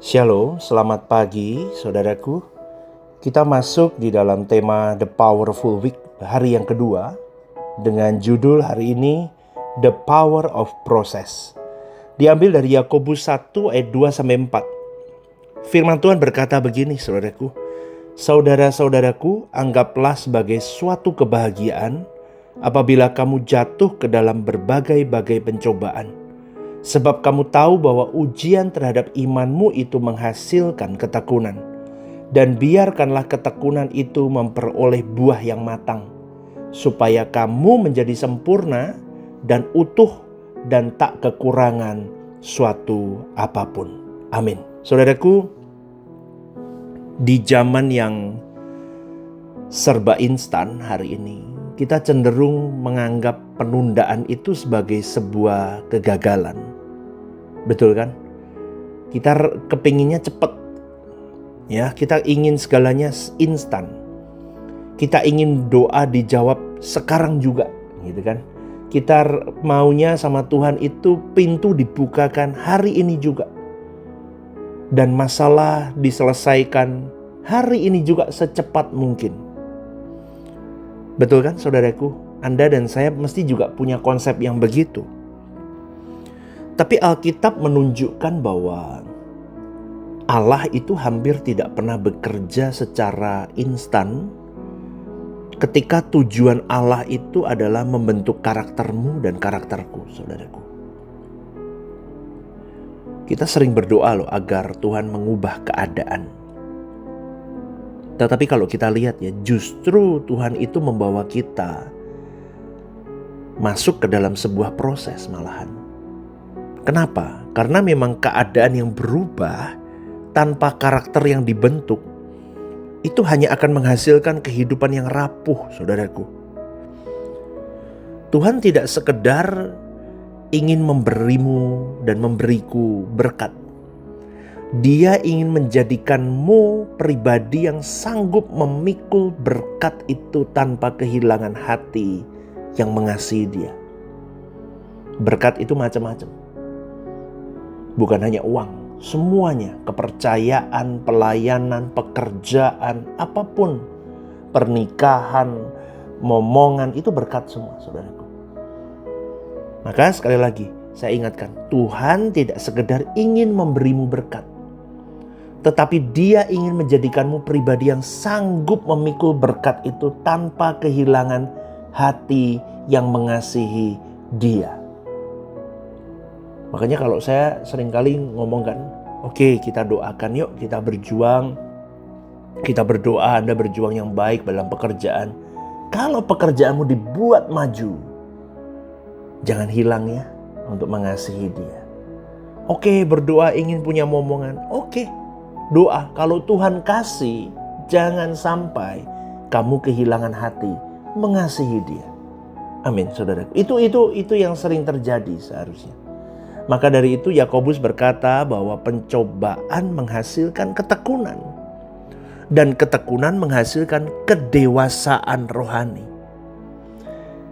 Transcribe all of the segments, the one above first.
Shalom, selamat pagi saudaraku. Kita masuk di dalam tema The Powerful Week hari yang kedua dengan judul hari ini The Power of Process. Diambil dari Yakobus 1 ayat 2-4. Firman Tuhan berkata begini saudaraku. Saudara-saudaraku, anggaplah sebagai suatu kebahagiaan apabila kamu jatuh ke dalam berbagai-bagai pencobaan. Sebab kamu tahu bahwa ujian terhadap imanmu itu menghasilkan ketekunan. Dan biarkanlah ketekunan itu memperoleh buah yang matang, supaya kamu menjadi sempurna dan utuh dan tak kekurangan suatu apapun. Amin. Saudaraku, di zaman yang serba instan hari ini, kita cenderung menganggap penundaan itu sebagai sebuah kegagalan. Betul kan? Kita kepinginnya cepat. Ya, kita ingin segalanya instan. Kita ingin doa dijawab sekarang juga, gitu kan? Kita maunya sama Tuhan itu pintu dibukakan hari ini juga. Dan masalah diselesaikan hari ini juga secepat mungkin. Betul kan saudaraku? Anda dan saya mesti juga punya konsep yang begitu. Tapi Alkitab menunjukkan bahwa Allah itu hampir tidak pernah bekerja secara instan ketika tujuan Allah itu adalah membentuk karaktermu dan karakterku, saudaraku. Kita sering berdoa loh agar Tuhan mengubah keadaan. Tetapi kalau kita lihat ya, justru Tuhan itu membawa kita masuk ke dalam sebuah proses malahan. Kenapa? Karena memang keadaan yang berubah tanpa karakter yang dibentuk itu hanya akan menghasilkan kehidupan yang rapuh, saudaraku. Tuhan tidak sekedar ingin memberimu dan memberiku berkat. Dia ingin menjadikanmu pribadi yang sanggup memikul berkat itu tanpa kehilangan hati yang mengasihi Dia. Berkat itu macam-macam. Bukan hanya uang, semuanya, kepercayaan, pelayanan, pekerjaan, apapun, pernikahan, momongan, itu berkat semua, saudaraku. Maka sekali lagi, saya ingatkan, Tuhan tidak sekedar ingin memberimu berkat, tetapi Dia ingin menjadikanmu pribadi yang sanggup memikul berkat itu tanpa kehilangan hati yang mengasihi Dia. Makanya kalau saya seringkali ngomongkan, oke, kita doakan yuk, kita berjuang, kita berdoa, Anda berjuang yang baik dalam pekerjaan. Kalau pekerjaanmu dibuat maju, jangan hilang ya untuk mengasihi Dia. Oke, berdoa ingin punya momongan, oke, doa. Kalau Tuhan kasih, jangan sampai kamu kehilangan hati mengasihi Dia. Amin, saudara. Itu yang sering terjadi seharusnya. Maka dari itu Yakobus berkata bahwa pencobaan menghasilkan ketekunan. Dan ketekunan menghasilkan kedewasaan rohani.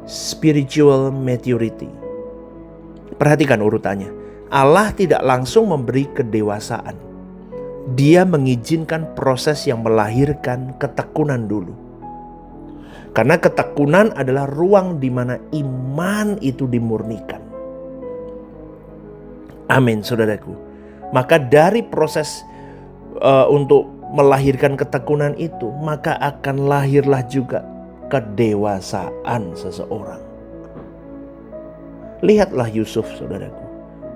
Spiritual maturity. Perhatikan urutannya. Allah tidak langsung memberi kedewasaan. Dia mengizinkan proses yang melahirkan ketekunan dulu. Karena ketekunan adalah ruang di mana iman itu dimurnikan. Amin, saudaraku. Maka dari proses untuk melahirkan ketekunan itu, maka akan lahirlah juga kedewasaan seseorang. Lihatlah Yusuf, saudaraku.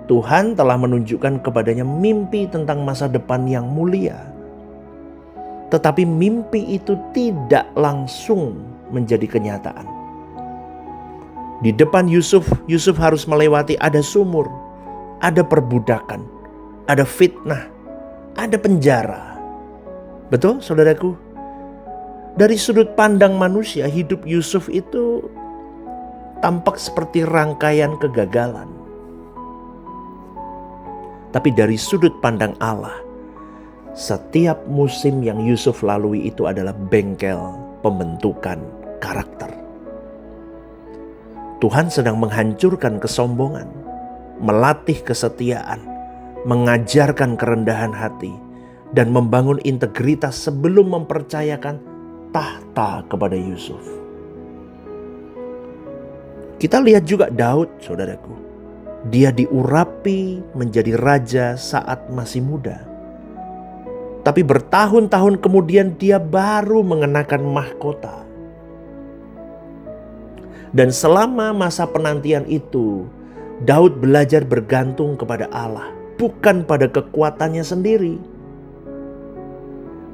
Tuhan telah menunjukkan kepadanya mimpi tentang masa depan yang mulia. Tetapi mimpi itu tidak langsung menjadi kenyataan. Di depan Yusuf harus melewati ada sumur, ada perbudakan, ada fitnah, ada penjara. Betul, saudaraku? Dari sudut pandang manusia, hidup Yusuf itu tampak seperti rangkaian kegagalan. Tapi dari sudut pandang Allah, setiap musim yang Yusuf lalui itu adalah bengkel pembentukan karakter. Tuhan sedang menghancurkan kesombongan, melatih kesetiaan, mengajarkan kerendahan hati, dan membangun integritas sebelum mempercayakan tahta kepada Yusuf. Kita lihat juga Daud, saudaraku. Dia diurapi menjadi raja saat masih muda. Tapi bertahun-tahun kemudian dia baru mengenakan mahkota. Dan selama masa penantian itu, Daud belajar bergantung kepada Allah, bukan pada kekuatannya sendiri.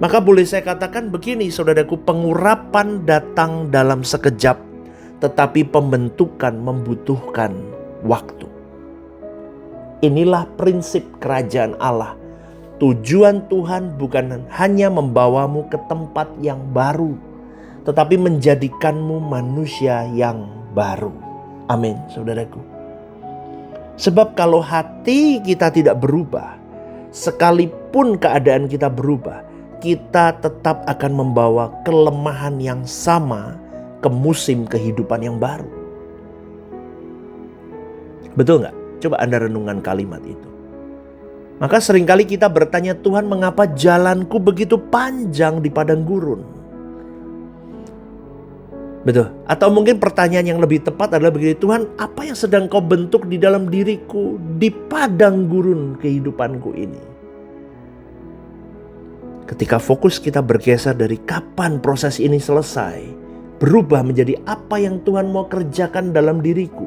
Maka boleh saya katakan begini, saudaraku, pengurapan datang dalam sekejap, tetapi pembentukan membutuhkan waktu. Inilah prinsip kerajaan Allah. Tujuan Tuhan bukan hanya membawamu ke tempat yang baru, tetapi menjadikanmu manusia yang baru. Amin, saudaraku. Sebab kalau hati kita tidak berubah, sekalipun keadaan kita berubah, kita tetap akan membawa kelemahan yang sama ke musim kehidupan yang baru. Betul nggak? Coba Anda renungkan kalimat itu. Maka seringkali kita bertanya, Tuhan, mengapa jalanku begitu panjang di padang gurun? Betul. Atau mungkin pertanyaan yang lebih tepat adalah begini, Tuhan, apa yang sedang kau bentuk di dalam diriku di padang gurun kehidupanku ini? Ketika fokus kita bergeser dari kapan proses ini selesai, berubah menjadi apa yang Tuhan mau kerjakan dalam diriku,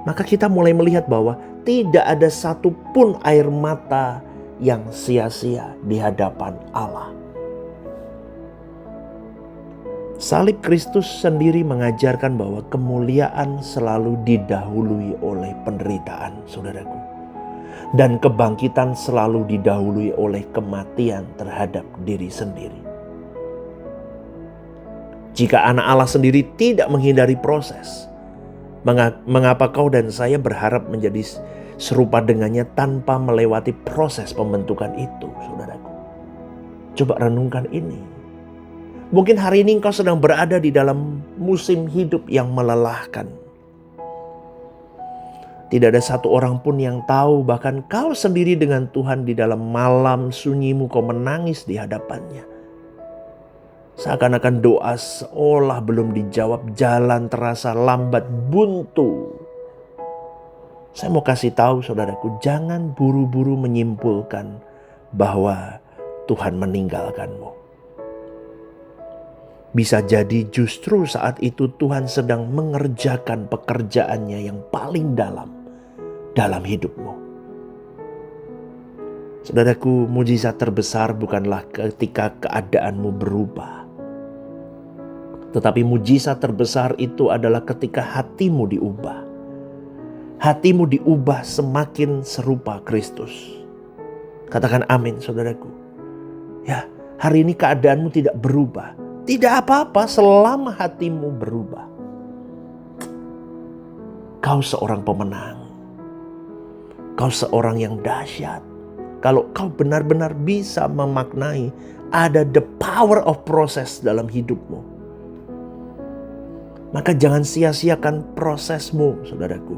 maka kita mulai melihat bahwa tidak ada satupun air mata yang sia-sia di hadapan Allah. Salib Kristus sendiri mengajarkan bahwa kemuliaan selalu didahului oleh penderitaan, saudaraku. Dan kebangkitan selalu didahului oleh kematian terhadap diri sendiri. Jika anak Allah sendiri tidak menghindari proses, mengapa kau dan saya berharap menjadi serupa dengannya tanpa melewati proses pembentukan itu, saudaraku? Coba renungkan ini. Mungkin hari ini engkau sedang berada di dalam musim hidup yang melelahkan. Tidak ada satu orang pun yang tahu, bahkan kau sendiri dengan Tuhan di dalam malam sunyimu kau menangis di hadapannya. Seakan-akan doa seolah belum dijawab, jalan terasa lambat, buntu. Saya mau kasih tahu saudaraku, jangan buru-buru menyimpulkan bahwa Tuhan meninggalkanmu. Bisa jadi justru saat itu Tuhan sedang mengerjakan pekerjaannya yang paling dalam hidupmu. Saudaraku, mujizat terbesar bukanlah ketika keadaanmu berubah. Tetapi mujizat terbesar itu adalah ketika hatimu diubah. Hatimu diubah semakin serupa Kristus. Katakan amin, saudaraku. Ya, hari ini keadaanmu tidak berubah. Tidak apa-apa selama hatimu berubah. Kau seorang pemenang. Kau seorang yang dahsyat. Kalau kau benar-benar bisa memaknai ada the power of process dalam hidupmu, maka jangan sia-siakan prosesmu, saudaraku.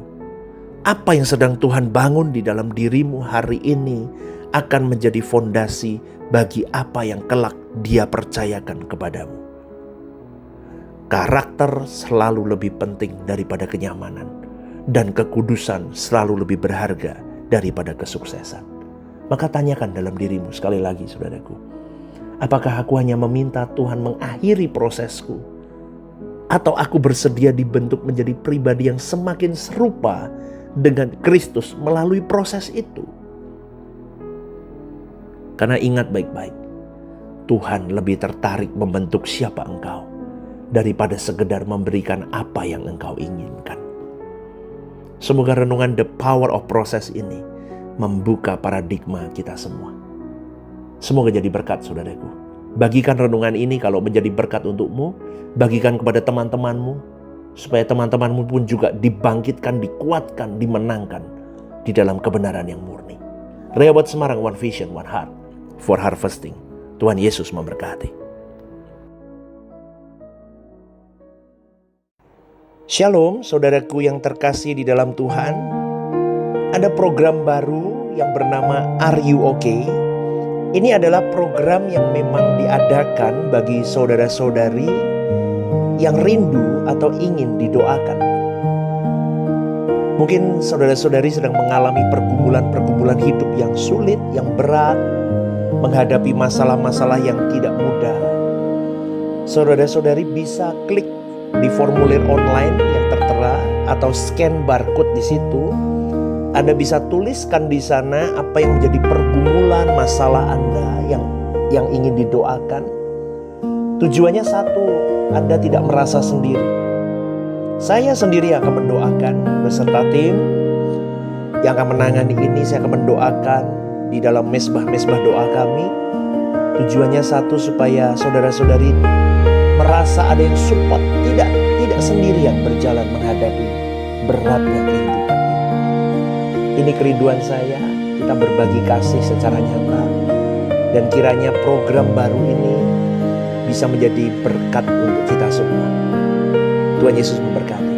Apa yang sedang Tuhan bangun di dalam dirimu hari ini akan menjadi fondasi bagi apa yang kelak Dia percayakan kepadamu. Karakter selalu lebih penting daripada kenyamanan, dan kekudusan selalu lebih berharga daripada kesuksesan. Maka tanyakan dalam dirimu sekali lagi, saudaraku. Apakah aku hanya meminta Tuhan mengakhiri prosesku, atau aku bersedia dibentuk menjadi pribadi yang semakin serupa dengan Kristus melalui proses itu? Karena ingat baik-baik, Tuhan lebih tertarik membentuk siapa engkau daripada sekedar memberikan apa yang engkau inginkan. Semoga renungan the power of process ini membuka paradigma kita semua. Semoga jadi berkat, saudaraku. Bagikan renungan ini kalau menjadi berkat untukmu. Bagikan kepada teman-temanmu, supaya teman-temanmu pun juga dibangkitkan, dikuatkan, dimenangkan di dalam kebenaran yang murni. Rehoboth Semarang, One Vision, One Heart for Harvesting. Tuhan Yesus memberkati. Shalom, saudaraku yang terkasih di dalam Tuhan. Ada program baru yang bernama Are You Okay? Ini adalah program yang memang diadakan bagi saudara-saudari yang rindu atau ingin didoakan. Mungkin saudara-saudari sedang mengalami pergumulan-pergumulan hidup yang sulit, yang berat, menghadapi masalah-masalah yang tidak mudah. Saudara-saudari bisa klik di formulir online yang tertera atau scan barcode di situ. Anda bisa tuliskan di sana apa yang menjadi pergumulan masalah Anda yang ingin didoakan. Tujuannya satu, Anda tidak merasa sendiri. Saya sendiri akan mendoakan beserta tim yang akan menangani ini. Saya akan mendoakan di dalam mesbah-mesbah doa kami. Tujuannya satu, supaya saudara-saudari merasa ada yang support, tidak sendirian berjalan menghadapi beratnya kehidupan. Ini kerinduan saya, kita berbagi kasih secara nyata. Dan kiranya program baru ini bisa menjadi berkat untuk kita semua. Tuhan Yesus memberkati.